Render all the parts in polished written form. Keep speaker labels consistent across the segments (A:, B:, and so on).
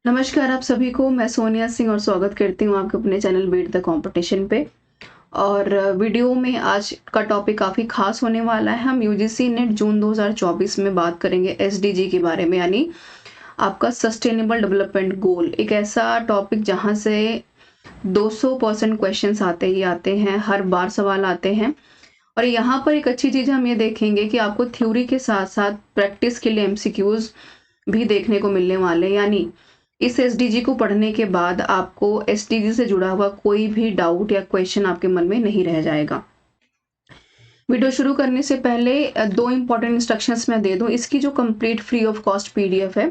A: नमस्कार आप सभी को। मैं सोनिया सिंह और स्वागत करती हूँ आपके अपने चैनल बीट द कंपटीशन पे। और वीडियो में आज का टॉपिक काफ़ी खास होने वाला है। हम यूजीसी नेट जून 2024 में बात करेंगे एसडीजी के बारे में, यानी आपका सस्टेनेबल डेवलपमेंट गोल। एक ऐसा टॉपिक जहाँ से 200% क्वेश्चंस आते ही आते हैं, हर बार सवाल आते हैं। और यहाँ पर एक अच्छी चीज़ हम ये देखेंगे कि आपको थ्योरी के साथ साथ प्रैक्टिस के लिए एमसीक्यूज भी देखने को मिलने वाले हैं। यानी इस एसडीजी को पढ़ने के बाद आपको एसडीजी से जुड़ा हुआ कोई भी डाउट या क्वेश्चन आपके मन में नहीं रह जाएगा। वीडियो शुरू करने से पहले दो इंपॉर्टेंट इंस्ट्रक्शंस मैं दे दूं। इसकी जो complete free of cost PDF है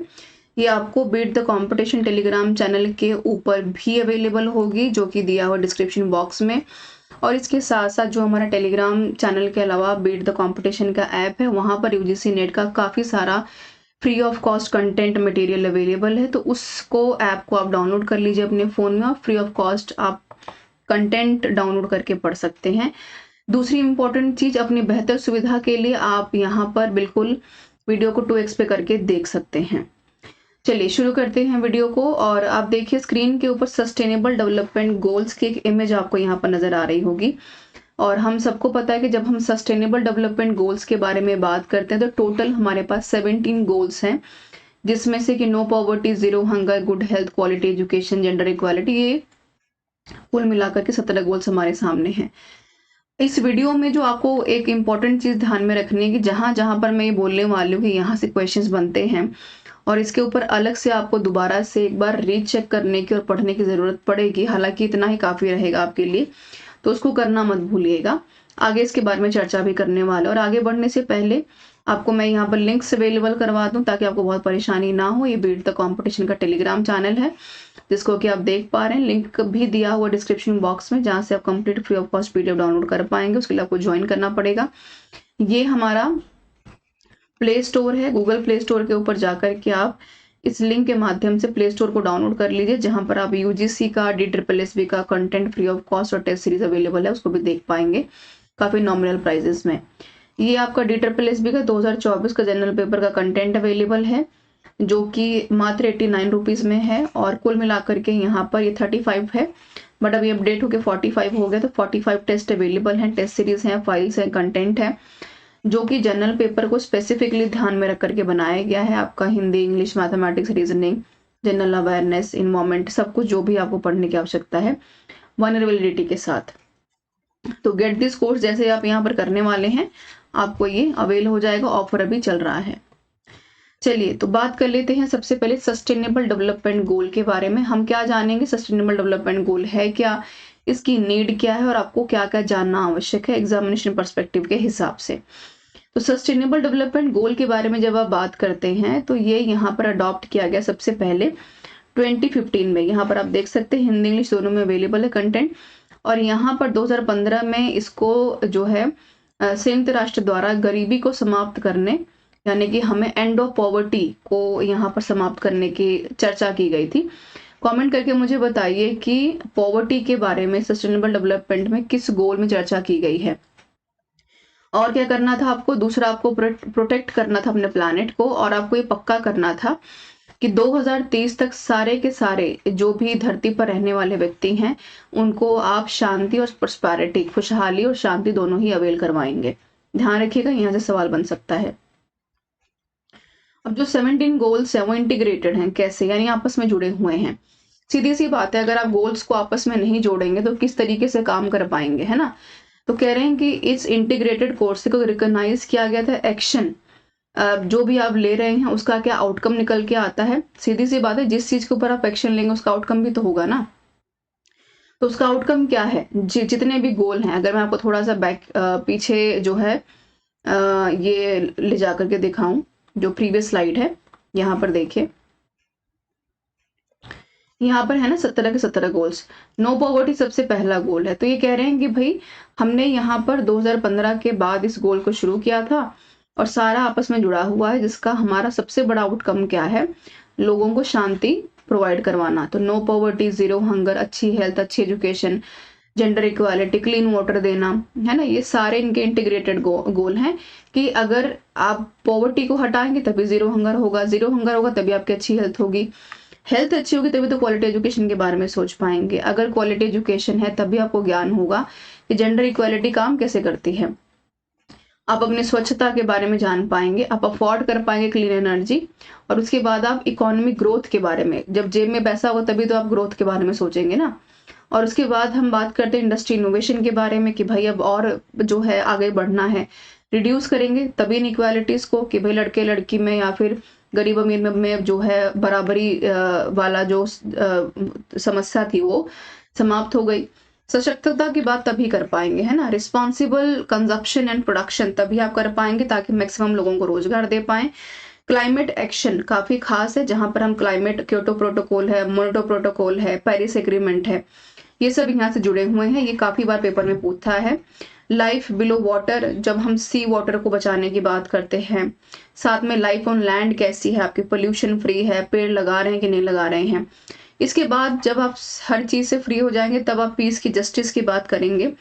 A: ये आपको beat the competition Telegram channel के ऊपर भी अवेलेबल होगी, जो कि दिया हुआ डिस्क्रिप्शन बॉक्स में। और इसके साथ साथ जो हमारा टेलीग्राम चैनल के अलावा बीट द कंपटीशन का ऐप है, वहां पर यूजीसी नेट का काफ़ी सारा free of cost content material available है। तो उसको ऐप को आप डाउनलोड कर लीजिए अपने फ़ोन में और फ्री ऑफ कॉस्ट आप कंटेंट डाउनलोड करके पढ़ सकते हैं। दूसरी इंपॉर्टेंट चीज़, अपनी बेहतर सुविधा के लिए आप यहाँ पर बिल्कुल वीडियो को 2x पे करके देख सकते हैं। चलिए शुरू करते हैं वीडियो को। और आप देखिए स्क्रीन के ऊपर सस्टेनेबल डेवलपमेंट गोल्स की एक इमेज आपको यहाँ पर नजर आ रही होगी। और हम सबको पता है कि जब हम सस्टेनेबल डेवलपमेंट गोल्स के बारे में बात करते हैं तो टोटल हमारे पास 17 गोल्स हैं, जिसमें से कि no poverty, zero hunger, good health, quality education, gender equality, ये कुल मिलाकर के 17 गोल्स हमारे सामने हैं। इस वीडियो में जो आपको एक इम्पॉर्टेंट चीज ध्यान में रखनी है कि जहां जहां पर मैं ये बोलने वाली हूँ कि यहाँ से क्वेश्चंस बनते हैं और इसके ऊपर अलग से आपको दोबारा से एक बार रीचेक करने की और पढ़ने की जरूरत पड़ेगी। हालांकि इतना ही काफी रहेगा आपके लिए, तो उसको करना मत भूलिएगा। आगे इसके बारे में चर्चा भी करने वाले। और आगे बढ़ने से पहले आपको मैं यहाँ पर लिंक्स अवेलेबल करवा दूं ताकि आपको बहुत परेशानी ना हो। ये बीट द कंपटीशन का टेलीग्राम चैनल है जिसको कि आप देख पा रहे हैं। लिंक भी दिया हुआ डिस्क्रिप्शन बॉक्स में, जहाँ से आप complete free of cost PDF download कर पाएंगे। उसके लिए आपको ज्वाइन करना पड़ेगा। ये हमारा प्ले स्टोर है, गूगल प्ले स्टोर के ऊपर जाकर के आप इस लिंक के माध्यम से प्ले स्टोर को डाउनलोड कर लीजिए, जहां पर आप यूजीसी का, DSSB का कंटेंट फ्री ऑफ कॉस्ट और टेस्ट सीरीज अवेलेबल है, उसको भी देख पाएंगे काफी नॉमिनल प्राइजेस में। ये आपका DSSB का 2024 का जनरल पेपर का कंटेंट अवेलेबल है, जो कि मात्र 89 रुपीज में है। और कुल मिलाकर के यहाँ पर ये 35 है, बट अभी अपडेट होकर 45 हो गया। तो 45 टेस्ट अवेलेबल हैं, टेस्ट सीरीज हैं, फाइल्स हैं, कंटेंट है, जो कि जनरल पेपर को स्पेसिफिकली ध्यान में रख करके बनाया गया है। आपका Hindi, English, mathematics, reasoning, general awareness, environment, सब कुछ जो भी आपको पढ़ने की आवश्यकता है वनरेबिलिटी के साथ। तो गेट दिस कोर्स जैसे आप यहाँ पर करने वाले हैं, आपको ये अवेल हो जाएगा। ऑफर अभी चल रहा है। चलिए तो बात कर लेते हैं सबसे पहले सस्टेनेबल डेवलपमेंट गोल के बारे में। हम क्या जानेंगे, सस्टेनेबल डेवलपमेंट गोल है क्या, इसकी नीड क्या है और आपको क्या क्या जानना आवश्यक है एग्जामिनेशन पर्सपेक्टिव के हिसाब से। तो सस्टेनेबल डेवलपमेंट गोल के बारे में जब आप बात करते हैं तो ये यहाँ पर अडॉप्ट किया गया सबसे पहले 2015 में। यहाँ पर आप देख सकते हैं हिंदी इंग्लिश दोनों में अवेलेबल है कंटेंट। और यहाँ पर 2015 में इसको जो है संयुक्त राष्ट्र द्वारा गरीबी को समाप्त करने, यानी कि हमें एंड ऑफ पॉवर्टी को यहाँ पर समाप्त करने की चर्चा की गई थी। कमेंट करके मुझे बताइए कि पॉवर्टी के बारे में सस्टेनेबल डेवलपमेंट में किस गोल में चर्चा की गई है। और क्या करना था आपको, दूसरा आपको प्रोटेक्ट करना था अपने प्लानेट को। और आपको ये पक्का करना था कि 2030 तक सारे के सारे जो भी धरती पर रहने वाले व्यक्ति हैं उनको आप शांति और प्रॉस्पेरिटी, खुशहाली और शांति दोनों ही अवेल करवाएंगे। ध्यान रखिएगा, यहाँ से सवाल बन सकता है। अब जो 17 गोल्स हैं वो इंटीग्रेटेड हैं। कैसे, यानी आपस में जुड़े हुए हैं। सीधी सी बात है, अगर आप गोल्स को आपस में नहीं जोड़ेंगे तो किस तरीके से काम कर पाएंगे, है ना। तो कह रहे हैं कि इस इंटीग्रेटेड कोर्स को रिकॉग्नाइज किया गया था। एक्शन जो भी आप ले रहे हैं उसका क्या आउटकम निकल के आता है। सीधी सी बात है, जिस चीज के ऊपर आप एक्शन लेंगे उसका आउटकम भी तो होगा ना। तो उसका आउटकम क्या है, जितने भी गोल हैं, अगर मैं आपको थोड़ा सा पीछे जो है ये ले जाकर के दिखाऊं, जो प्रीवियस स्लाइड है यहाँ पर देखिए, यहाँ पर है ना 17 के 17 गोल्स। नो पॉवर्टी सबसे पहला गोल है। तो ये कह रहे हैं कि भाई हमने यहाँ पर 2015 के बाद इस गोल को शुरू किया था और सारा आपस में जुड़ा हुआ है, जिसका हमारा सबसे बड़ा आउटकम क्या है, लोगों को शांति प्रोवाइड करवाना। तो नो पॉवर्टी, जीरो हंगर, अच्छी हेल्थ, अच्छी education, gender equality, clean water देना, है ना। ये सारे इनके इंटीग्रेटेड गोल हैं कि अगर आप पॉवर्टी को हटाएंगे तभी जीरो हंगर होगा, जीरो हंगर होगा तभी आपकी अच्छी हेल्थ होगी, हेल्थ अच्छी होगी तभी तो क्वालिटी एजुकेशन के बारे में सोच पाएंगे। अगर क्वालिटी एजुकेशन है तभी आपको ज्ञान होगा कि जेंडर इक्वालिटी काम कैसे करती है। आप अपनी स्वच्छता के बारे में जान पाएंगे, आप अफोर्ड कर पाएंगे क्लीन एनर्जी, और उसके बाद आप इकोनॉमिक ग्रोथ के बारे में, जब जेब में पैसा होगा तभी तो आप ग्रोथ के बारे में सोचेंगे ना। और उसके बाद हम बात करते हैं इंडस्ट्री इनोवेशन के बारे में कि भाई अब और जो है आगे बढ़ना है, रिड्यूस करेंगे तभी इनइक्वालिटीज को, कि भाई लड़के लड़की में या फिर गरीब अमीर में जो है बराबरी वाला जो समस्या थी वो समाप्त हो गई। सशक्तता की बात तभी कर पाएंगे, है ना। रिस्पॉन्सिबल कंजप्शन एंड प्रोडक्शन तभी आप कर पाएंगे ताकि मैक्सिमम लोगों को रोजगार दे पाएं। क्लाइमेट एक्शन काफी खास है, जहां पर हम क्लाइमेट, क्योटो प्रोटोकॉल है, मोन्टो प्रोटोकॉल है, पेरिस एग्रीमेंट है, ये सब यहाँ से जुड़े हुए हैं। ये काफी बार पेपर में पूछा है। लाइफ बिलो वाटर, जब हम सी वाटर को बचाने की बात करते हैं। साथ में लाइफ ऑन लैंड कैसी है आपकी, पोल्यूशन फ्री है, पेड़ लगा रहे हैं कि नहीं लगा रहे हैं। इसके बाद जब आप हर चीज से फ्री हो जाएंगे तब आप पीस की, जस्टिस की बात करेंगे।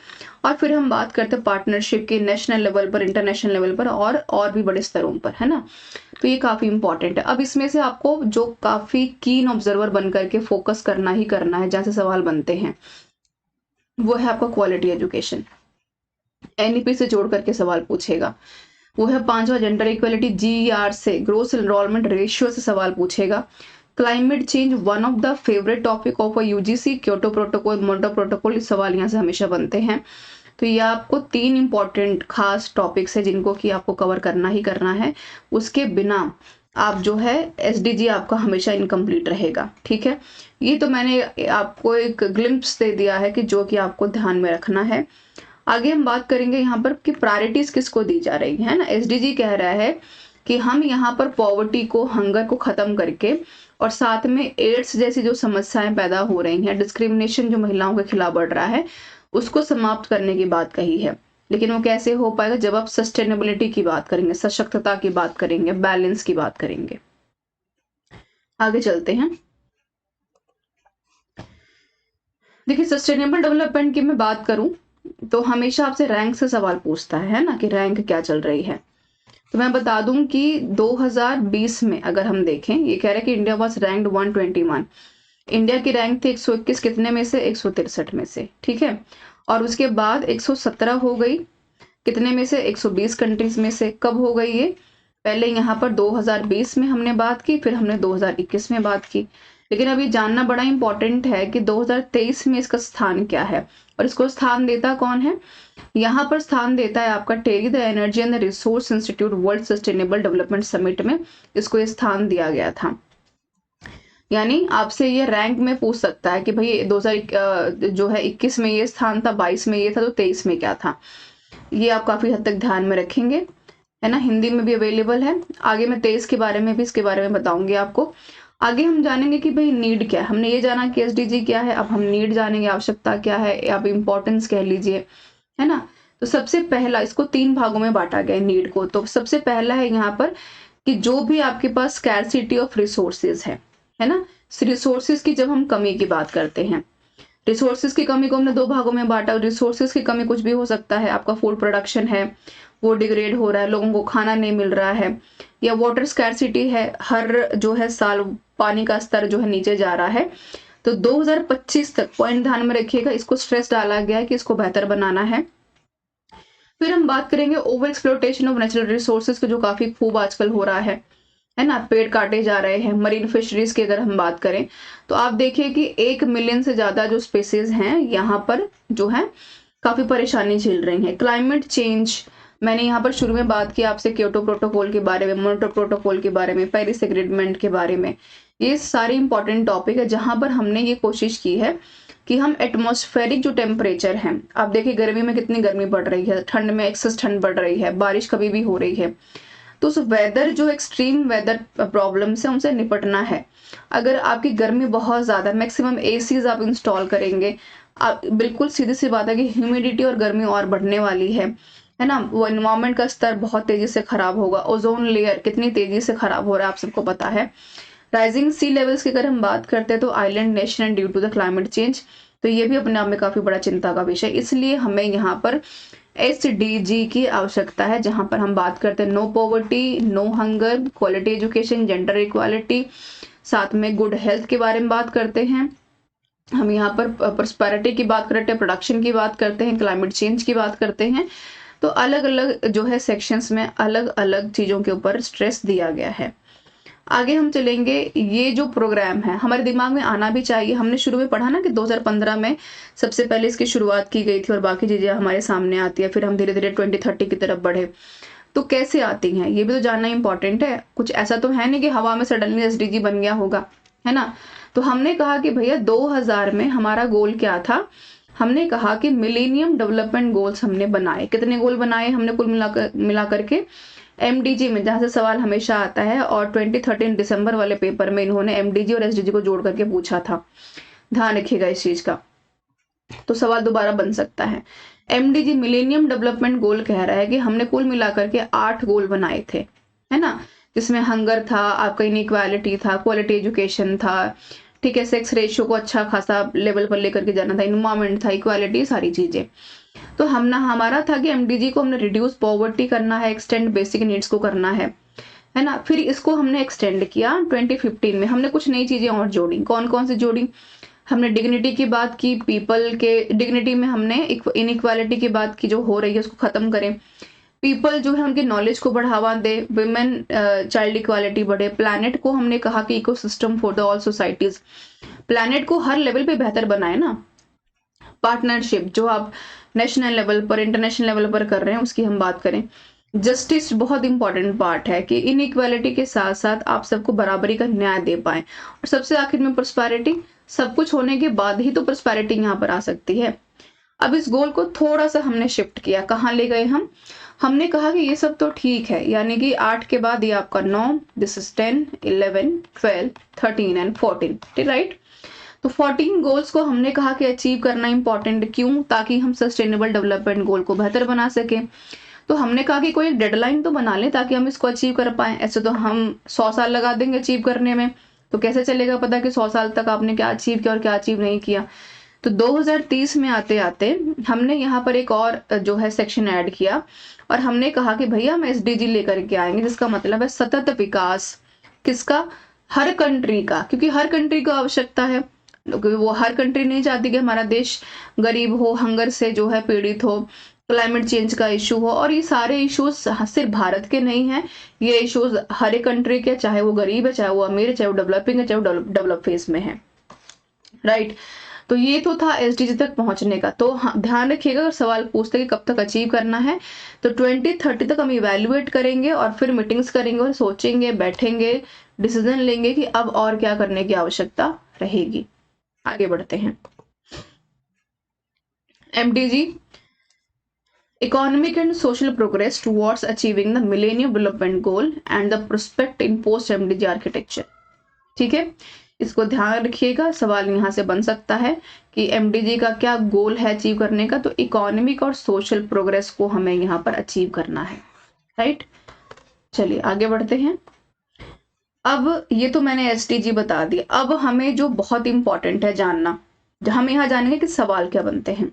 A: और फिर हम बात करते हैं पार्टनरशिप के, नेशनल लेवल पर, इंटरनेशनल लेवल पर और भी बड़े स्तरों पर, है ना। तो ये काफी इंपॉर्टेंट है। अब इसमें से आपको जो काफी कीन ऑब्जर्वर बन करके फोकस करना ही करना है, जैसे सवाल बनते हैं, वो है आपका क्वालिटी एजुकेशन। एनईपी से जोड़ करके सवाल पूछेगा। वो है 5वां जेंडर इक्वलिटी, जीईआर से, ग्रोस एनरोलमेंट रेशियो से सवाल पूछेगा। Climate change, one of the favourite topic of UGC, Kyoto protocol, Montreal protocol, इस सवाल यहाँ से हमेशा बनते हैं। तो ये आपको 3 इंपॉर्टेंट खास टॉपिक्स है जिनको कि आपको कवर करना ही करना है। उसके बिना आप जो है एसडीजी आपका हमेशा इनकम्प्लीट रहेगा, ठीक है। ये तो मैंने आपको एक ग्लिम्प्स दे दिया है कि जो कि आपको ध्यान में रखना है। आगे हम बात करेंगे यहाँ पर कि प्रायोरिटीज किसको दी जा रही है ना। एसडीजी कह रहा है कि हम यहाँ पर पॉवर्टी को, हंगर को खत्म करके, और साथ में एड्स जैसी जो समस्याएं पैदा हो रही हैं, डिस्क्रिमिनेशन जो महिलाओं के खिलाफ बढ़ रहा है, उसको समाप्त करने की बात कही है। लेकिन वो कैसे हो पाएगा, जब आप सस्टेनेबिलिटी की बात करेंगे, सशक्तता की बात करेंगे, बैलेंस की बात करेंगे। आगे चलते हैं। देखिए, सस्टेनेबल डेवलपमेंट की मैं बात करूं तो हमेशा आपसे रैंक से सवाल पूछता है ना, कि रैंक क्या चल रही है। तो मैं बता दूं कि 2020 में अगर हम देखें, ये कह रहे हैं कि इंडिया वाज रैंक्ड 121। इंडिया की रैंक थी 121 कितने में से, 163 में से, ठीक है। और उसके बाद 117 हो गई कितने में से, 120 कंट्रीज में से। कब हो गई ये, पहले यहाँ पर 2020 में हमने बात की, फिर हमने 2021 में बात की। लेकिन अब ये जानना बड़ा इंपॉर्टेंट है कि 2023 में इसका स्थान क्या है, और इसको स्थान देता कौन है। यहाँ पर स्थान देता है आपका TERI the energy and the resource institute world sustainable development summit में इसको ये स्थान दिया गया था। यानी आपसे ये रैंक में पूछ सकता है कि भाई 2000 जो है 21 में ये स्थान था, 22 में ये था, तो 23 में क्या था। ये आप काफी हद तक ध्यान में रखेंगे, है ना। हिंदी में भी अवेलेबल है। आगे मैं 23 के बारे में भी, इसके बारे में बताऊंगी आपको। आगे हम जानेंगे कि भाई नीड क्या है। हमने ये जाना कि एसडीजी क्या है, अब हम नीड जानेंगे, आवश्यकता क्या है, अब इम्पोर्टेंस कह लीजिए, है ना। तो सबसे पहला, इसको 3 भागों में बांटा गया नीड को। तो सबसे पहला है यहाँ पर कि जो भी आपके पास स्कैरसिटी ऑफ रिसोर्सेज है ना। रिसोर्सेज की जब हम कमी की बात करते हैं, रिसोर्सेज की कमी को हमने 2 भागों में बांटा। रिसोर्सेज की कमी कुछ भी हो सकता है, आपका फूड प्रोडक्शन है वो डिग्रेड हो रहा है, लोगों को खाना नहीं मिल रहा है, या वाटर स्कैरसिटी है, हर जो है साल पानी का स्तर जो है नीचे जा रहा है। तो 2025 तक पॉइंट ध्यान में रखिएगा, इसको स्ट्रेस डाला गया है कि इसको बेहतर बनाना है। फिर हम बात करेंगे over exploitation of natural resources को, जो काफी खूब आजकल हो रहा है ना। पेड़ काटे जा रहे हैं। मरीन फिशरीज की अगर हम बात करें तो आप देखिए कि 1 मिलियन से ज्यादा जो स्पीसीज हैं यहाँ पर जो है काफी परेशानी झेल रही है। क्लाइमेट चेंज, मैंने यहाँ पर शुरू में बात की आपसे क्योटो प्रोटोकॉल के बारे में, मोन्टो प्रोटोकॉल के बारे में, पेरिस एग्रीमेंट के बारे में। ये सारे इंपॉर्टेंट टॉपिक है जहां पर हमने ये कोशिश की है कि हम एटमॉस्फेरिक जो टेम्परेचर है, आप देखिए गर्मी में कितनी गर्मी बढ़ रही है, ठंड में एक्सेस ठंड बढ़ रही है, बारिश कभी भी हो रही है। तो उस वेदर, जो एक्सट्रीम वेदर प्रॉब्लम से उनसे निपटना है। अगर आपकी गर्मी बहुत ज्यादा, मैक्सिमम एसीज आप इंस्टॉल करेंगे, आप बिल्कुल सीधी सी बात है कि ह्यूमिडिटी और गर्मी और बढ़ने वाली है ना। वो एनवायरमेंट का स्तर बहुत तेजी से खराब होगा। ओजोन लेयर कितनी तेजी से खराब हो रहा है आप सबको पता है। राइजिंग सी लेवल्स की अगर हम बात करते हैं तो island nation due to the climate change, तो ये भी अपने आप में काफी बड़ा चिंता का विषय। इसलिए हमें यहाँ पर एसडीजी की आवश्यकता है, जहां पर हम बात करते हैं no poverty, no hunger, quality education, gender equality, साथ में गुड हेल्थ के बारे में बात करते हैं, हम यहाँ पर प्रॉस्पेरिटी की बात करते हैं, प्रोडक्शन की बात करते हैं, क्लाइमेट चेंज की बात करते हैं। तो अलग अलग जो है सेक्शंस में अलग अलग चीज़ों के ऊपर स्ट्रेस दिया गया है। आगे हम चलेंगे, ये जो प्रोग्राम है हमारे दिमाग में आना भी चाहिए। हमने शुरू में पढ़ा ना कि 2015 में सबसे पहले इसकी शुरुआत की गई थी और बाकी चीज़ें हमारे सामने आती है, फिर हम धीरे धीरे 2030 की तरफ बढ़े। तो कैसे आती हैं ये भी तो जानना इंपॉर्टेंट है। कुछ ऐसा तो है नहीं कि हवा में सडनली एसडीजी बन गया होगा, है ना। तो हमने कहा कि भैया 2000 में हमारा गोल क्या था, हमने कहा कि मिलेनियम डेवलपमेंट गोल्स हमने बनाए। कितने गोल बनाए हमने कुल मिलाकर के एमडीजी में, जहां से सवाल हमेशा आता है, और 2013 दिसंबर वाले पेपर में इन्होंने एमडीजी और एसडीजी को जोड़ करके पूछा था। ध्यान रखिएगा इस चीज का, तो सवाल दोबारा बन सकता है। एमडीजी मिलेनियम डेवलपमेंट गोल कह रहा है कि हमने कुल मिलाकर के 8 गोल बनाए थे, है ना, जिसमें हंगर था, आपका इनइक्वालिटी था, क्वालिटी एजुकेशन था, ठीक है, सेक्स रेशियो को अच्छा खासा लेवल पर लेकर के जाना था, इन्वायरमेंट था, इक्वालिटी, सारी चीजें। तो हमारा था कि एमडीजी को हमने रिड्यूस पॉवर्टी करना है, एक्सटेंड बेसिक नीड्स को करना है ना। फिर इसको हमने एक्सटेंड किया 2015 में, हमने कुछ नई चीजें और जोड़ी। कौन कौन सी जोड़ी, हमने डिग्निटी की बात की, पीपल के डिग्निटी में हमने इनइक्वालिटी की बात की जो हो रही है उसको खत्म करें, पीपल जो है उनके नॉलेज को बढ़ावा दे, विमेन चाइल्ड इक्वालिटी बढ़े, प्लैनेट को हमने कहा कि ecosystem for the all societies, planet को हर लेवल पे बेहतर बनाए ना। पार्टनरशिप जो आप नेशनल लेवल पर इंटरनेशनल लेवल पर कर रहे हैं उसकी हम बात करें। जस्टिस बहुत इंपॉर्टेंट पार्ट है कि इनइक्वालिटी के साथ साथ आप सबको बराबरी का न्याय दे पाए। और सबसे आखिर में प्रोस्पेरिटी, सब कुछ होने के बाद ही तो प्रोस्पेरिटी यहाँ पर आ सकती है। अब इस गोल को थोड़ा सा हमने शिफ्ट किया, कहाँ ले गए हमने कहा कि ये सब तो ठीक है, यानी कि 8 के बाद ये आपका 9, दिस इज 10, 11, 12, 13 एंड 14, राइट। तो 14 गोल्स को हमने कहा कि अचीव करना इंपॉर्टेंट, क्यों, ताकि हम सस्टेनेबल डेवलपमेंट गोल को बेहतर बना सके। तो हमने कहा कि कोई एक डेडलाइन तो बना ले ताकि हम इसको अचीव कर पाए। ऐसे तो हम 100 साल लगा देंगे अचीव करने में, तो कैसे चलेगा पता कि 100 साल तक आपने क्या अचीव किया और क्या अचीव नहीं किया। तो 2030 में आते आते हमने यहाँ पर एक और जो है सेक्शन ऐड किया और हमने कहा कि भैया हम एसडीजी लेकर के आएंगे, जिसका मतलब है सतत विकास। किसका, हर कंट्री का, क्योंकि हर कंट्री को आवश्यकता है। वो हर कंट्री नहीं चाहती कि हमारा देश गरीब हो, हंगर से जो है पीड़ित हो, क्लाइमेट चेंज का इशू हो। और ये सारे इश्यूज सिर्फ भारत के नहीं है, ये इश्यूज हर एक कंट्री के, चाहे वो गरीब है, चाहे वो अमीर है, चाहे वो डेवलपिंग है, चाहे वो डेवलप फेज में है, राइट। तो ये तो था एसडीजी तक पहुंचने का। तो ध्यान रखिएगा अगर सवाल पूछते कि कब तक अचीव करना है, तो 2030 तक हम इवेल्युएट करेंगे और फिर मीटिंग्स करेंगे और सोचेंगे, बैठेंगे, डिसीजन लेंगे कि अब और क्या करने की आवश्यकता रहेगी। आगे बढ़ते हैं। MDG, economic and social progress towards achieving the millennium development goal and the prospect in post MDG architecture, ठीक है। इसको ध्यान रखिएगा, सवाल यहाँ से बन सकता है कि एमडीजी का क्या गोल है अचीव करने का। तो इकोनॉमिक और सोशल प्रोग्रेस को हमें यहाँ पर अचीव करना है, राइट। चलिए आगे बढ़ते हैं। अब ये तो मैंने एसडीजी बता दिया, अब हमें जो बहुत इंपॉर्टेंट है जानना, हम यहाँ जानेंगे कि सवाल क्या बनते हैं।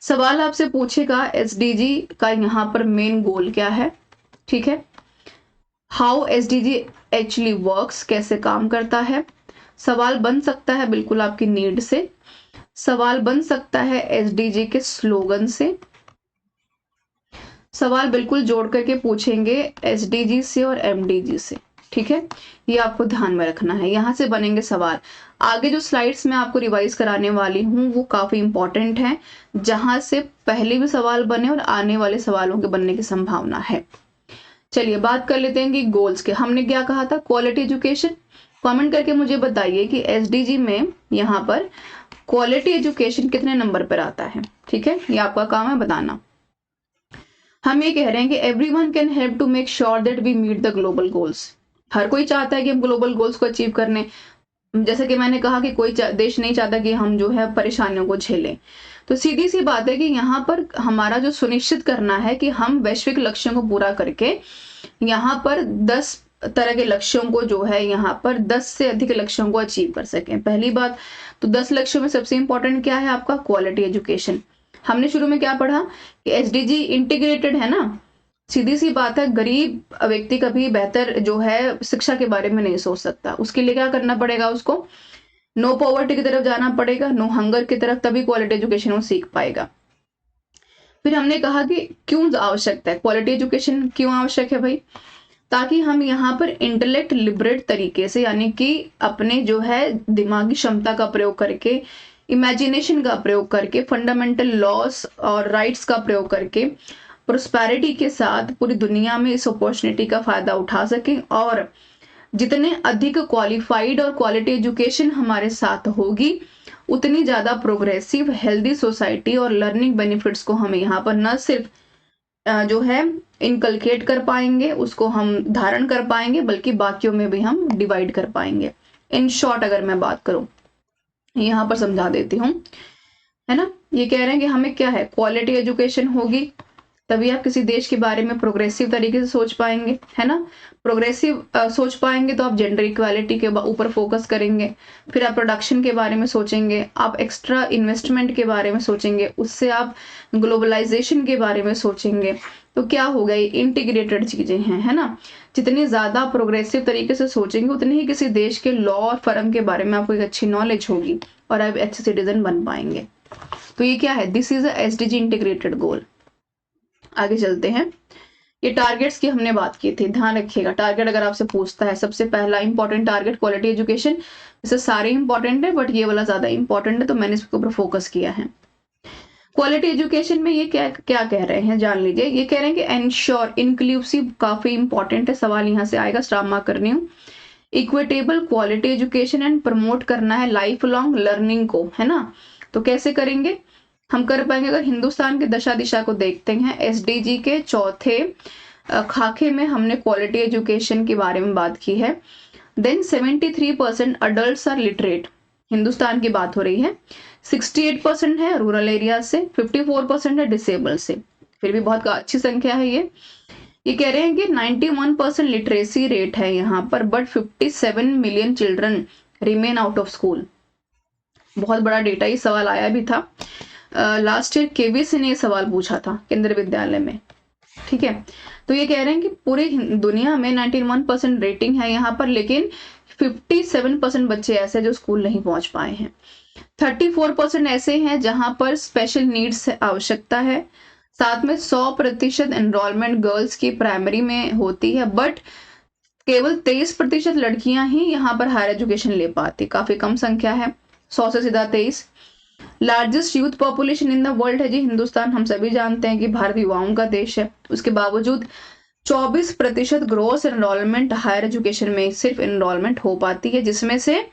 A: सवाल आपसे पूछेगा एसडीजी का यहाँ पर मेन गोल क्या है, ठीक है। हाउ एसडीजी एक्चुअली वर्क्स, कैसे काम करता है। सवाल बन सकता है बिल्कुल आपकी नीड से, सवाल बन सकता है एसडीजी के स्लोगन से, सवाल बिल्कुल जोड़ करके पूछेंगे एसडीजी से और एमडीजी से, ठीक है। ये आपको ध्यान में रखना है, यहाँ से बनेंगे सवाल। आगे जो स्लाइड्स मैं आपको रिवाइज कराने वाली हूँ वो काफी इंपॉर्टेंट है, जहां से पहले भी सवाल बने और आने वाले सवालों के बनने की संभावना है। चलिए बात कर लेते हैं कि गोल्स के, हमने क्या कहा था, क्वालिटी एजुकेशन। कमेंट करके मुझे बताइए कि एसडीजी में यहाँ पर क्वालिटी एजुकेशन कितने नंबर पर आता है, ठीक है। ये आपका काम है बताना। हम ये कह रहे हैं कि everyone can help to make sure that we meet the global goals. हर कोई चाहता है कि हम ग्लोबल गोल्स को अचीव करने, जैसे कि मैंने कहा कि कोई देश नहीं चाहता कि हम जो है परेशानियों को झेलें। तो सीधी सी बात है कि यहाँ पर हमारा जो सुनिश्चित करना है कि हम वैश्विक लक्ष्यों को पूरा करके यहाँ पर 10 तरह के लक्ष्यों को जो है यहाँ पर 10 से अधिक लक्ष्यों को अचीव कर सकें। पहली बात तो 10 लक्ष्यों में सबसे इंपॉर्टेंट क्या है आपका, क्वालिटी एजुकेशन। हमने शुरू में क्या पढ़ा कि एसडीजी इंटीग्रेटेड है ना, सीधी सी बात है, गरीब व्यक्ति कभी बेहतर जो है शिक्षा के बारे में नहीं सोच सकता। उसके लिए क्या करना पड़ेगा, उसको नो पॉवर्टी की तरफ जाना पड़ेगा, नो हंगर की तरफ, तभी क्वालिटी एजुकेशन वो सीख पाएगा। फिर हमने कहा कि क्यों आवश्यकता है क्वालिटी एजुकेशन, क्यों आवश्यक है भाई, ताकि हम यहाँ पर इंटेलेक्ट लिबरेट तरीके से, यानी कि अपने जो है दिमागी क्षमता का प्रयोग करके, इमेजिनेशन का प्रयोग करके, फंडामेंटल लॉस और राइट्स का प्रयोग करके प्रोस्पेरिटी के साथ पूरी दुनिया में इस अपॉर्चुनिटी का फायदा उठा सकें, और जितने अधिक क्वालिफाइड और क्वालिटी एजुकेशन हमारे साथ होगी, उतनी ज्यादा प्रोग्रेसिव हेल्दी सोसाइटी और लर्निंग बेनिफिट्स को हम यहाँ पर न सिर्फ जो है इनकलकेट कर पाएंगे, उसको हम धारण कर पाएंगे, बल्कि बाकियों में भी हम डिवाइड कर पाएंगे। इन शॉर्ट अगर मैं बात करूं, यहाँ पर समझा देती हूँ, है ना। ये कह रहे हैं कि हमें क्या है, क्वालिटी एजुकेशन होगी तभी आप किसी देश के बारे में प्रोग्रेसिव तरीके से सोच पाएंगे, है ना। प्रोग्रेसिव सोच पाएंगे तो आप जेंडर इक्वालिटी के ऊपर फोकस करेंगे, फिर आप प्रोडक्शन के बारे में सोचेंगे, आप एक्स्ट्रा इन्वेस्टमेंट के बारे में सोचेंगे, उससे आप ग्लोबलाइजेशन के बारे में सोचेंगे। तो क्या होगा, ये इंटीग्रेटेड चीजें हैं, है ना। जितनी ज्यादा प्रोग्रेसिव तरीके से सोचेंगे, उतनी ही किसी देश के लॉ और फर्म के बारे में आपको एक अच्छी नॉलेज होगी और आप अच्छे सिटीजन बन पाएंगे। तो ये क्या है, this is a SDG integrated goal. आगे चलते हैं, ये टारगेट्स की हमने बात की थी, ध्यान रखिएगा। टारगेट अगर आपसे पूछता है, सबसे पहला इंपॉर्टेंट टारगेट क्वालिटी एजुकेशन, वैसे सारे इंपॉर्टेंट है बट ये वाला ज्यादा इंपॉर्टेंट है, तो मैंने इसके ऊपर फोकस किया है। क्वालिटी एजुकेशन में ये क्या क्या कह रहे हैं, जान लीजिए। ये कह रहे हैं कि एंश्योर इंक्लूसिव, काफी इंपॉर्टेंट है, सवाल यहाँ से आएगा, स्टार मार्क करनी हूँ। Equitable quality education and promote करना है लाइफ लॉन्ग लर्निंग को, है ना। तो कैसे करेंगे, हम कर पाएंगे अगर हिंदुस्तान की दशा दिशा को देखते हैं। SDG के चौथे खाके में हमने क्वालिटी एजुकेशन के बारे में बात की है। Then 73% adult are literate, Hindustan की बात हो रही है। 68% है रूरल एरिया से, 54% है डिसेबल से, फिर भी बहुत अच्छी संख्या है ये कह रहे हैं कि 91% लिटरेसी रेट है यहाँ पर, but 57 million children remain out of school. बहुत बड़ा डेटा, ये सवाल आया भी था लास्ट ईयर, KVC ने ये सवाल पूछा था केंद्रीय विद्यालय में, ठीक है। तो ये कह रहे हैं कि पूरी दुनिया में 91% रेटिंग है यहाँ पर, लेकिन 57% बच्चे ऐसे जो स्कूल नहीं पहुंच पाए हैं। 34% ऐसे हैं जहां पर स्पेशल नीड्स आवश्यकता है। साथ में 100% एनरोलमेंट गर्ल्स की प्राइमरी में होती है, बट केवल 23% लड़कियां ही यहाँ पर हायर एजुकेशन ले पाती, काफी कम संख्या है, 100 से सीधा 23। Largest youth population in the world है जी हिंदुस्तान, हम सभी जानते हैं कि भारत युवाओं का देश है। उसके बावजूद 24% ग्रोस एनरोलमेंट हायर एजुकेशन में सिर्फ एनरोलमेंट हो पाती है, जिसमें से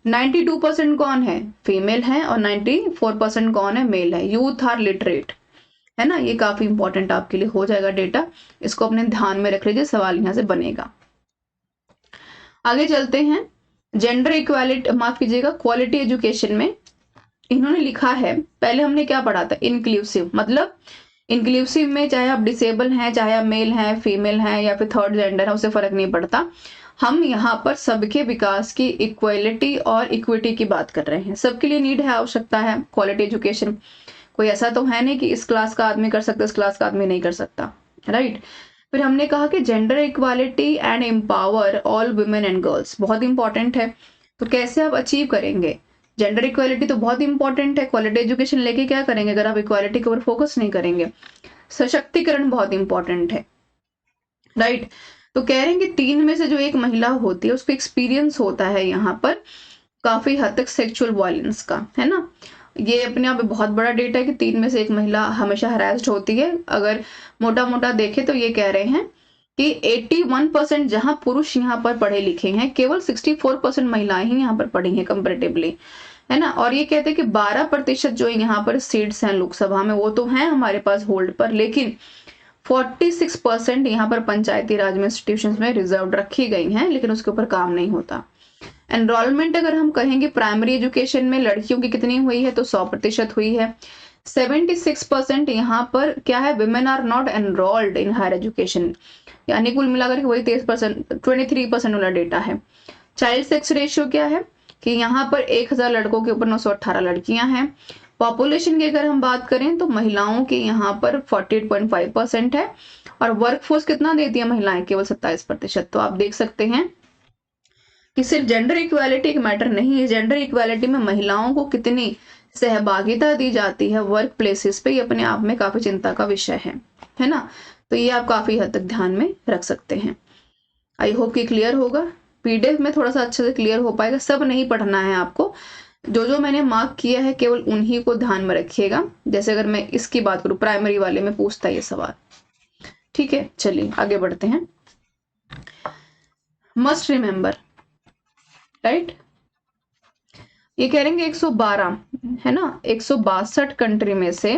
A: 92% कौन है, फीमेल है, और 94% कौन है, मेल है। यूथ आर लिटरेट, है ना। ये काफी इंपॉर्टेंट आपके लिए हो जाएगा डेटा, इसको अपने ध्यान में रख लीजिए, सवाल यहाँ से बनेगा। आगे चलते हैं, जेंडर इक्वालिटी, माफ कीजिएगा, क्वालिटी एजुकेशन में इन्होंने लिखा है, पहले हमने क्या पढ़ा था, इंक्लूसिव, मतलब इंक्लूसिव में चाहे आप डिसेबल हैं, चाहे आप मेल हैं, फीमेल हैं, या फिर थर्ड जेंडर है, उससे फर्क नहीं पड़ता। हम यहाँ पर सबके विकास की, इक्वालिटी और इक्विटी की बात कर रहे हैं। सबके लिए नीड है, आवश्यकता है क्वालिटी एजुकेशन। कोई ऐसा तो है नहीं कि इस क्लास का आदमी कर सकता है, इस क्लास का आदमी नहीं कर सकता, राइट। फिर हमने कहा कि gender equality and empower all women and girls, बहुत इंपॉर्टेंट है। तो कैसे आप अचीव करेंगे जेंडर इक्वालिटी, तो बहुत इंपॉर्टेंट है। क्वालिटी एजुकेशन लेके क्या करेंगे अगर आप इक्वालिटी के ऊपर फोकस नहीं करेंगे। सशक्तिकरण बहुत इंपॉर्टेंट है, राइट। तो कह रहे हैं कि 3 में से जो एक महिला होती है उसको एक्सपीरियंस होता है यहाँ पर काफी हद तक सेक्सुअल वायलेंस का, है ना। ये अपने आप में बहुत बड़ा डेटा है कि 3 में से एक महिला हमेशा हरास्ड होती है। अगर मोटा मोटा देखे तो ये कह रहे हैं कि 81% जहां पुरुष यहाँ पर पढ़े लिखे हैं, केवल 64% महिलाएं ही यहाँ पर पढ़ी हैं कंपेरेटिवली, है ना। और ये कहते हैं कि 12% जो यहाँ पर सीट्स हैं लोकसभा में, वो तो हैं हमारे पास होल्ड पर, लेकिन 46% यहाँ पर पंचायती राज में इंस्टीट्यूशंस में रिजर्व रखी गई हैं, लेकिन उसके ऊपर काम नहीं होता। एनरोलमेंट अगर हम कहेंगे प्राइमरी एजुकेशन में लड़कियों की कितनी हुई है, तो 100% हुई है। 76% यहाँ पर क्या है, women are not enrolled in higher education, यानी कुल मिलाकर के वही 23% वाला डेटा है। चाइल्ड सेक्स रेशियो क्या है कि यहाँ पर 1000 लड़कों के ऊपर 918 लड़कियां हैं। पॉपुलेशन की अगर हम बात करें तो महिलाओं की यहाँ पर 48.5% है, और वर्कफोर्स कितना देती है महिलाएं? केवल 27%। तो आप देख सकते हैं कि सिर्फ जेंडर इक्वालिटी एक मैटर नहीं है, जेंडर इक्वालिटी में महिलाओं को कितनी सहभागिता दी जाती है वर्क प्लेसेस पे, ये अपने आप में काफी चिंता का विषय है ना। तो ये आप काफी हद तक ध्यान में रख सकते हैं। आई होप कि क्लियर होगा। पीडीएफ में थोड़ा सा अच्छे से क्लियर हो पाएगा, सब नहीं पढ़ना है आपको, जो जो मैंने मार्क किया है केवल उन्हीं को ध्यान में रखिएगा। जैसे अगर मैं इसकी बात करूं, प्राइमरी वाले में पूछता है ये सवाल, ठीक है। चलिए आगे बढ़ते हैं। मस्ट रिमेंबर, राइट, ये कह रहे हैं 112 है ना, 162 कंट्री में से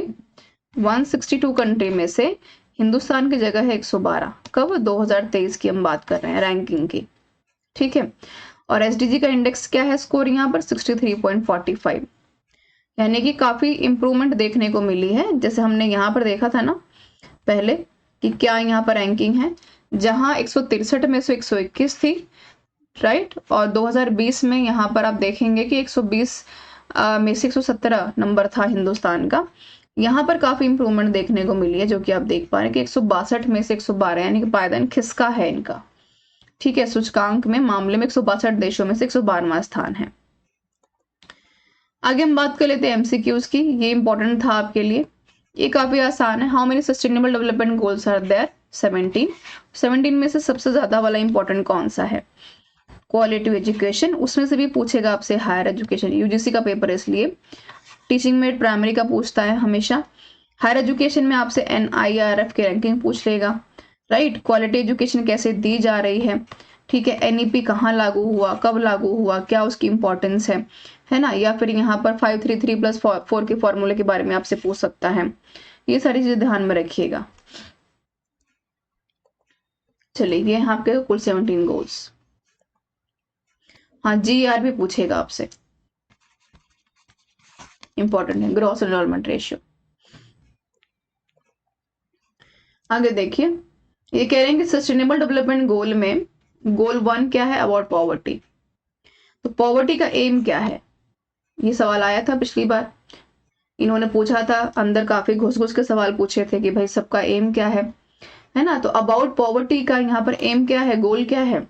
A: 162 कंट्री में से हिंदुस्तान की जगह है 112। कब? 2023 की हम बात कर रहे हैं, रैंकिंग की, ठीक है। और एसडीजी का इंडेक्स क्या है, स्कोर यहाँ पर 63.45, यानी कि काफी इंप्रूवमेंट देखने को मिली है। जैसे हमने यहाँ पर देखा था ना पहले कि क्या यहाँ पर रैंकिंग है, जहां 163 में से 121 थी, राइट। और 2020 में यहाँ पर आप देखेंगे कि 120 में से 117 नंबर था हिंदुस्तान का। यहाँ पर काफी इंप्रूवमेंट देखने को मिली है, जो कि आप देख पा रहे हैं कि 162 में से 112, यानी कि पायदान खिसका है इनका, ठीक है। सूचकांक में मामले में 162 देशों में से 112वां स्थान है। आगे हम बात कर लेते हैं एमसीक्यूज की, ये इंपॉर्टेंट था आपके लिए, ये काफी आसान है। How many sustainable development goals are there? 17 में से सबसे ज्यादा वाला इंपॉर्टेंट कौन सा है? क्वालिटी एजुकेशन, उसमें से भी पूछेगा आपसे हायर एजुकेशन, यूजीसी का पेपर है इसलिए। टीचिंग मेड प्राइमरी का पूछता है हमेशा। हायर एजुकेशन में आपसे NIRF की रैंकिंग पूछ लेगा, राइट। क्वालिटी एजुकेशन कैसे दी जा रही है, ठीक है। NEP कहाँ लागू हुआ, कब लागू हुआ, क्या उसकी इंपॉर्टेंस है ना। या फिर यहाँ पर 533+4 के फॉर्मूले के बारे में आपसे पूछ सकता है। ये सारी चीजें ध्यान में रखिएगा। चलिए, ये यहाँ आपके कुल 17 गोल्स। हाँ, GER भी पूछेगा आपसे, इंपॉर्टेंट है, ग्रॉस एनरोलमेंट रेशियो। आगे देखिए, ये कह रहे हैं कि सस्टेनेबल डेवलपमेंट गोल में गोल 1 क्या है? About poverty. तो पॉवर्टी का एम क्या है? ये सवाल आया था पिछली बार, इन्होंने पूछा था, अंदर काफी घुस घुस के सवाल पूछे थे कि भाई सबका एम क्या है ना। तो अबाउट पॉवर्टी का यहाँ पर एम क्या है, गोल क्या है?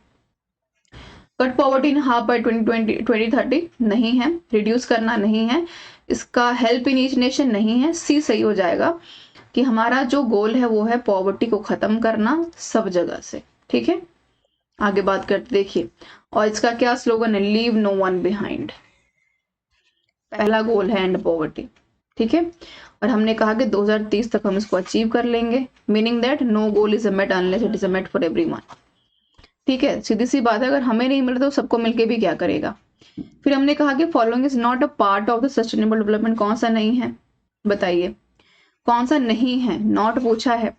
A: Cut poverty in half by 2030 नहीं है, रिड्यूस करना नहीं है, इसका हेल्प इन ईच नेशन नहीं है। सी सही हो जाएगा कि हमारा जो गोल है वो है पॉवर्टी को खत्म करना सब जगह से, ठीक है। आगे बात करते देखिए, और इसका क्या स्लोगन है? लीव नो वन बिहाइंड, पहला गोल है एंड पॉवर्टी, ठीक है। और हमने कहा कि 2030 तक हम इसको अचीव कर लेंगे, meaning that no goal is a met unless it is a met for everyone, ठीक है। सीधी सी बात है, अगर हमें नहीं मिल रहा तो सबको मिलके भी क्या करेगा। फिर हमने कहा कि following is not a part of the sustainable development, कौन सा नहीं है बताइए, कौन सा नहीं है? नॉट पूछा है।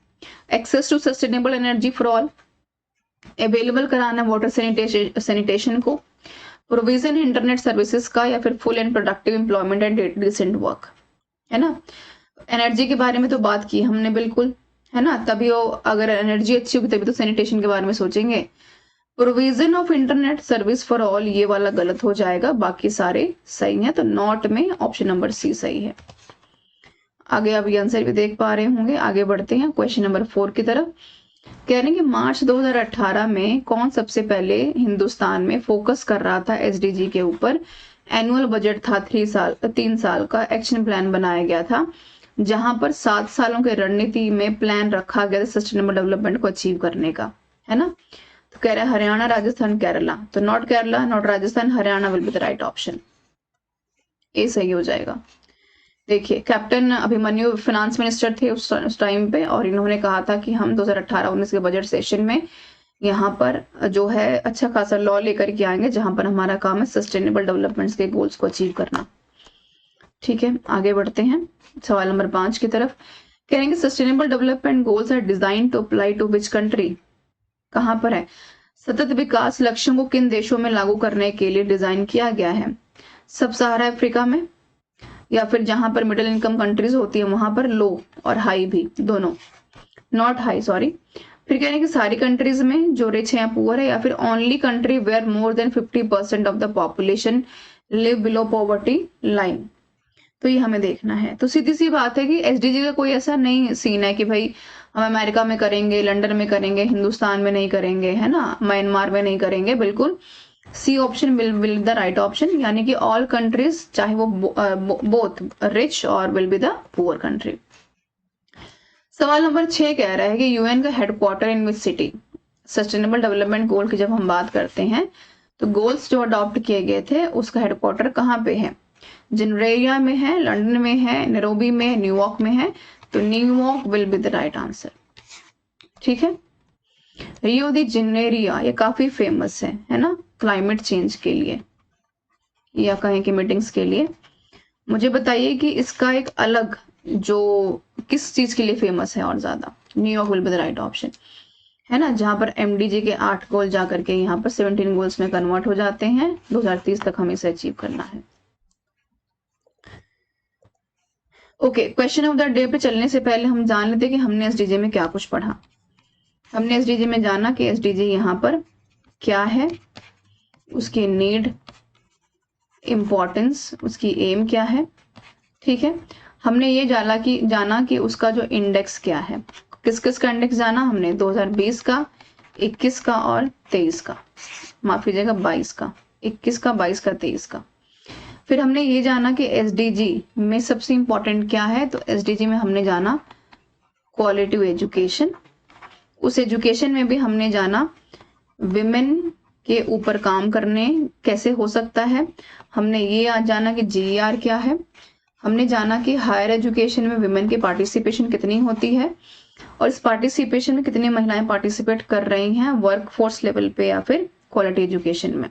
A: Access to sustainable energy for all, available कराना वाटर सैनिटेशन को, प्रोविजन इंटरनेट सर्विसेज का, या फिर full and productive employment and decent work, है ना। एनर्जी के बारे में तो बात की हमने बिल्कुल, है ना। तभी वो, अगर एनर्जी अच्छी होगी तभी तो सैनिटेशन के बारे में सोचेंगे। Provision of internet service for all, ये वाला गलत हो जाएगा, बाकी सारे सही हैं। तो नॉट में ऑप्शन नंबर सी सही है। आगे आप ये आंसर भी देख पा रहे होंगे। आगे बढ़ते हैं क्वेश्चन नंबर 4 की तरफ। कह रहे हैं कि मार्च 2018 में कौन सबसे पहले हिंदुस्तान में फोकस कर रहा था एसडीजी के ऊपर? एनुअल बजट था 3 साल का, एक्शन प्लान बनाया गया था, जहां पर 7 सालों के रणनीति में प्लान रखा गया था सस्टेनेबल डेवलपमेंट को अचीव करने का, है ना। तो कह रहे हैं हरियाणा, राजस्थान, केरला। तो not Kerala, not Rajasthan, Haryana will be the right option, ये सही हो जाएगा। देखिए, कैप्टन अभिमन्यु फाइनेंस मिनिस्टर थे उस टाइम पे, और इन्होंने कहा था कि हम 2018-19 के बजट सेशन में यहाँ पर जो है अच्छा खासा लॉ लेकर के आएंगे, जहां पर हमारा काम है सस्टेनेबल डेवलपमेंट के गोल्स को अचीव करना, ठीक है। आगे बढ़ते हैं सवाल नंबर 5 की तरफ। कह रहे हैं कि sustainable development goals are design to apply to which country, कहां पर है? सतत विकास लक्ष्यों को किन देशों में लागू करने के लिए डिजाइन किया गया है? सब सहारा अफ्रीका में, या फिर जहां पर मिडिल इनकम कंट्रीज होती है वहां पर लो और हाई भी दोनों, नॉट हाई सॉरी। फिर कह रहे हैं कि सारी कंट्रीज में जो रिच है या पुअर है, या फिर only country where more than 50% of the population live below poverty line. तो ये हमें देखना है। तो सीधी सी बात है कि एसडीजी का कोई ऐसा नहीं सीन है कि भाई हम अमेरिका में करेंगे, लंदन में करेंगे, हिंदुस्तान में नहीं करेंगे, है ना, म्यांमार में नहीं करेंगे, बिल्कुल C option will the right option, यानी कि ऑल कंट्रीज, चाहे वो बोथ रिच और will be the poor country. सवाल नंबर 6 कह रहा है कि यूएन का headquarter in which city. Sustainable development goal की जब हम बात करते हैं तो गोल्स जो अडॉप्ट किए गए थे उसका हेडक्वार्टर कहाँ पे है? जिनेवा में है, लंदन में है, नैरोबी में, न्यूयॉर्क में है, तो New York will be the right answer. ठीक है। रियो दी जेनेरियो ये काफी फेमस है ना, क्लाइमेट चेंज के लिए या कहें कि मीटिंग्स के लिए। मुझे बताइए कि इसका एक अलग जो किस चीज के लिए फेमस है और ज्यादा? New York will be the right option, है ना, जहां पर एमडीजी के 8 गोल जाकर के यहाँ पर 17 गोल्स में कन्वर्ट हो जाते हैं। 2030 तक हमें इसे अचीव करना है। Okay, question of the day पे चलने से पहले हम जान लेते कि हमने एसडीजी में क्या कुछ पढ़ा। हमने एसडीजी में जाना कि एसडीजी यहाँ पर क्या है, उसकी नीड, इम्पोर्टेंस, उसकी एम क्या है। ठीक है। हमने ये जाना कि उसका जो इंडेक्स क्या है। किस किस का इंडेक्स जाना हमने? 2020 का, 21 का और 23 का, माफ कीजिएगा 22 का, 21 का, 22 का, 23 का। फिर हमने ये जाना कि एसडीजी में सबसे इंपॉर्टेंट क्या है, तो एसडीजी में हमने जाना क्वालिटी एजुकेशन। उस एजुकेशन में भी हमने जाना विमेन के ऊपर काम करने कैसे हो सकता है। हमने ये जाना कि जीईआर क्या है। हमने जाना कि हायर एजुकेशन में विमेन की पार्टिसिपेशन कितनी होती है और इस पार्टिसिपेशन में कितनी महिलाएं पार्टिसिपेट कर रही हैं वर्क फोर्स लेवल पे या फिर क्वालिटी एजुकेशन में।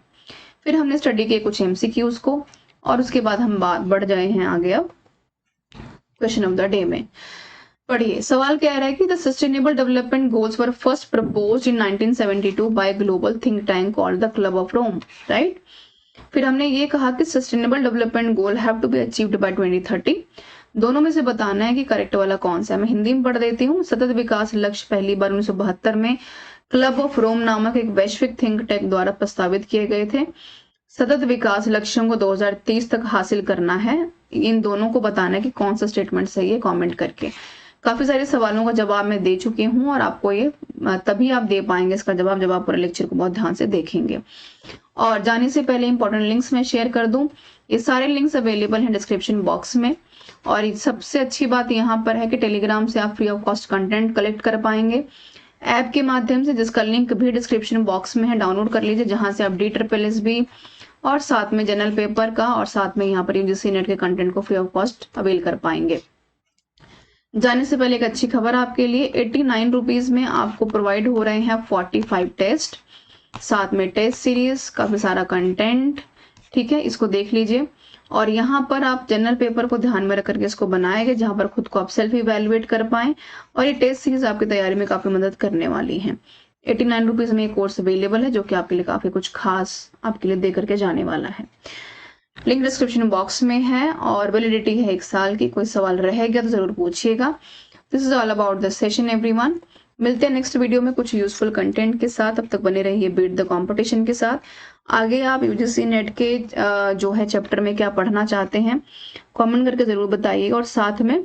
A: फिर हमने स्टडी किए कुछ एमसीक्यूज को और उसके बाद हम बात बढ़ जाए हैं आगे अब क्वेश्चन ऑफ द डे में। पढ़िए, सवाल कह रहा है कि the sustainable development goals were first proposed in 1972 by global think tank called the Club of Rome, right. फिर हमने ये कहा कि sustainable development goal have to be achieved by 2030। दोनों में से बताना है कि करेक्ट वाला कौन सा है। मैं हिंदी में पढ़ देती हूँ। सतत विकास लक्ष्य पहली बार 1972 में क्लब ऑफ रोम नामक एक वैश्विक थिंक टैंक द्वारा प्रस्तावित किए गए थे। सतत विकास लक्ष्यों को 2030 तक हासिल करना है। इन दोनों को बताना है कि कौन सा स्टेटमेंट सही है, कमेंट करके। काफी सारे सवालों का जवाब मैं दे चुकी हूँ और आपको ये तभी आप दे पाएंगे इसका जवाब जब आप पूरे लेक्चर को बहुत ध्यान से देखेंगे। और जाने से पहले इंपॉर्टेंट लिंक्स मैं शेयर कर दूं। ये सारे लिंक्स अवेलेबल हैं डिस्क्रिप्शन बॉक्स में। और सबसे अच्छी बात यहाँ पर है कि टेलीग्राम से आप free of cost content collect कर पाएंगे ऐप के माध्यम से, जिसका लिंक भी डिस्क्रिप्शन बॉक्स में है। डाउनलोड कर लीजिए, जहां से आप DSSS और साथ में जनरल पेपर का और साथ में यहाँ पर यूजीसी नेट के कंटेंट को फ्री ऑफ कॉस्ट अवेल कर पाएंगे। जाने से पहले एक अच्छी खबर आपके लिए, 89 रुपीज में आपको प्रोवाइड हो रहे हैं 45 टेस्ट, साथ में टेस्ट सीरीज, काफी सारा कंटेंट। ठीक है, इसको देख लीजिए। और यहाँ पर आप जनरल पेपर को ध्यान में रख करके इसको बनाएंगे, जहां पर खुद को आप सेल्फ इवेल्युएट कर पाए और ये टेस्ट सीरीज आपकी तैयारी में काफी मदद करने वाली है। 89 रुपीज में एक कोर्स अवेलेबल है जो कि आपके लिए काफी कुछ खास आपके लिए दे करके जाने वाला है। लिंक डिस्क्रिप्शन बॉक्स में है और वैलिडिटी है 1 साल की। कोई सवाल रह गया तो जरूर पूछिएगा। This is all about the session everyone. मिलते हैं नेक्स्ट वीडियो में कुछ यूजफुल कंटेंट के साथ। तब तक बने रहिए बीट द कंपटीशन के साथ। आगे आप यूजीसी नेट के जो है चैप्टर में क्या पढ़ना चाहते हैं कमेंट करके जरूर बताइएगा। और साथ में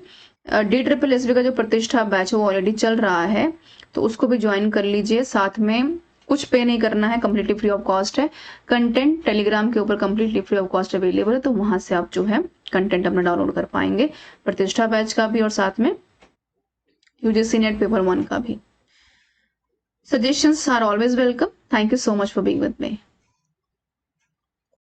A: DSSS का जो प्रतिष्ठा बैच वो ऑलरेडी चल रहा है तो उसको भी ज्वाइन कर लीजिए। साथ में कुछ पे नहीं करना है, कम्प्लीटली फ्री ऑफ कॉस्ट है। कंटेंट टेलीग्राम के ऊपर completely free of cost available है, तो वहां से आप जो है कंटेंट अपना डाउनलोड कर पाएंगे, प्रतिष्ठा बैच का भी और साथ में यूजीसी नेट पेपर 1 का भी। Suggestions are always welcome. Thank you so much for being with me.